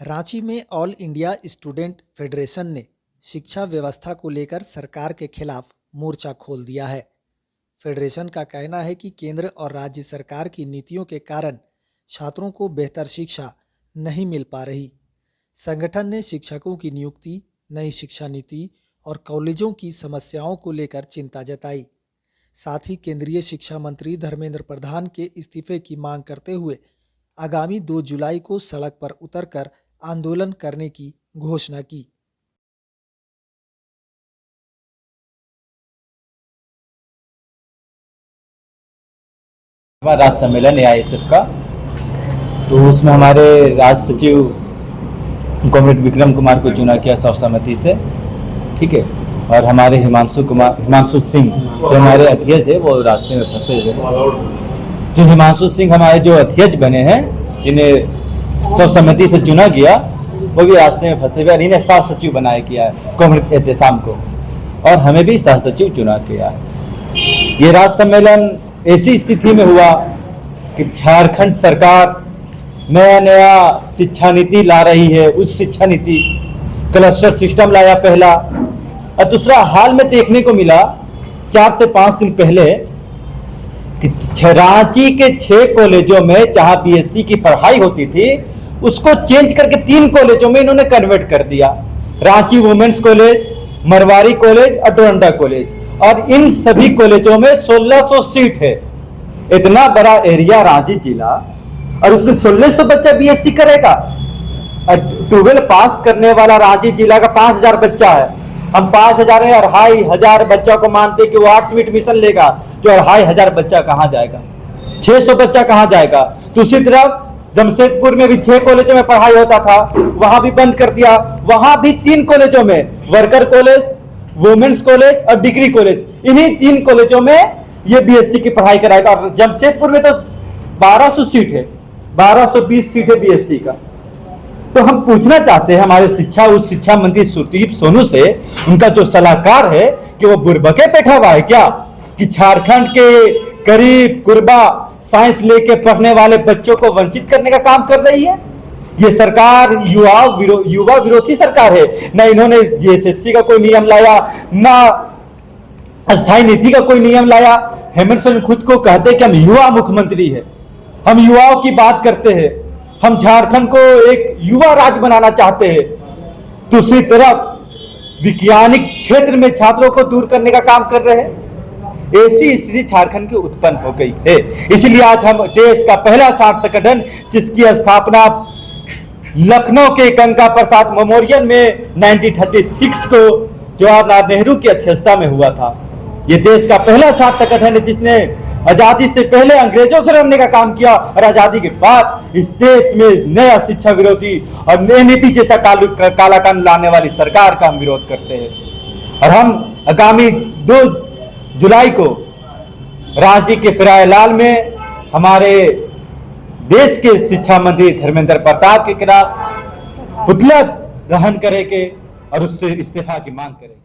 रांची में all India student federation ने शिक्षा व्यवस्था को लेकर सरकार के खिलाफ मोर्चा खोल दिया है। फेडरेशन का कहना है कि केंद्र और राज्य सरकार की नीतियों के कारण छात्रों को बेहतर शिक्षा नहीं मिल पा रही। संगठन ने शिक्षकों की नियुक्ति, नई शिक्षा नीति और कॉलेजों की समस्याओं को लेकर चिंता जताई। साथ ही केंद्रीय शिक्षा मंत्री धर्मेंद्र प्रधान के इस्तीफे की मांग करते हुए आगामी 2 जुलाई को सड़क पर उतरकर आंदोलन करने की घोषणा की। राज्य सम्मेलन AISF का, तो उसमें हमारे राज्य सचिव कॉमरेड विक्रम कुमार को चुना किया सर्वसम्मति से, ठीक है। और हमारे हिमांशु सिंह जो हमारे अध्यक्ष है वो रास्ते में फंसे हुए हैं। जो हिमांशु सिंह हमारे जो अध्यक्ष बने हैं, जिन्हें सर्वसम्मति से चुना गया, वो भी रास्ते में फंसे हुए हैं। इन्हें सह सचिव बनाया किया है कॉमरेड एहतेशाम को, और हमें भी सह सचिव चुना किया है। ये राज्य सम्मेलन ऐसी स्थिति में हुआ कि झारखंड सरकार नया शिक्षा नीति ला रही है। उच्च शिक्षा नीति, क्लस्टर सिस्टम लाया पहला, और दूसरा हाल में देखने को मिला 4 से 5 दिन पहले कि रांची के 6 कॉलेजों में जहां BSc की पढ़ाई होती थी उसको चेंज करके 3 कॉलेजों में इन्होंने कन्वर्ट कर दिया। Ranchi women's college, Marwari college और डोरंडा कॉलेज, और इन सभी कॉलेजों में 1600 सीट है। इतना बड़ा एरिया रांची जिला, और उसमें 1600 बच्चा BSc करेगा। 12 पास करने वाला रांची जिला का 5000 बच्चा है। हम 5000 में 2500 बच्चा को मानते कि वो आर्ट्स में एडमिशन लेगा, जो 2500 बच्चा कहां जाएगा? 600 बच्चा कहां जाएगा? दूसरी तरफ जमशेदपुर में भी 6 कॉलेजों में पढ़ाई होता था, वहां भी बंद कर दिया। वहां भी 3 कॉलेजों में, वर्कर कॉलेज, वुमेन्स कॉलेज और डिग्री कॉलेज, इन्हीं 3 कॉलेजों में ये BSc की पढ़ाई कराएगा। और जमशेदपुर में तो 1200 सीट है, 1220 सीट है BSc का। तो हम पूछना चाहते हैं हमारे उस शिक्षा मंत्री सुदीप सोनू से, उनका जो सलाहकार है, कि वो बुरबके बैठा हुआ है क्या कि झारखंड के गरीब गुरबा साइंस लेके पढ़ने वाले बच्चों को वंचित करने का काम कर रही है? ये सरकार युवा विरोधी सरकार है। ना इन्होंने JSSC का कोई नियम लाया, ना अस्थायी नीति का कोई नियम लाया। हेमंत सोरेन खुद को कहते कि हम युवा मुख्यमंत्री है, हम युवाओं की बात करते हैं, हम झारखंड को एक युवा राज्य बनाना चाहते हैं। दूसरी तरफ वैज्ञानिक क्षेत्र में छात्रों को दूर करने का काम कर रहे हैं। ऐसी स्थिति झारखंड की उत्पन्न हो गई है। इसलिए आज हम देश का पहला छात्र संगठन, जिसकी स्थापना लखनऊ के गंगा प्रसाद मेमोरियल में 1936 को जवाहरलाल नेहरू की अध्यक्षता में हुआ था। यह देश का पहला छात्र संगठन है जिसने आजादी से पहले अंग्रेजों से लड़ने का काम किया, और आजादी के बाद इस देश में नया शिक्षा विरोधी और NEP जैसा काला कानून लाने वाली सरकार का हम विरोध करते हैं। और हम आगामी 2 जुलाई को रांची के फिरायलाल में हमारे देश के शिक्षा मंत्री धर्मेंद्र प्रधान के खिलाफ पुतला दहन करेंगे और उससे इस्तीफा की मांग करेंगे।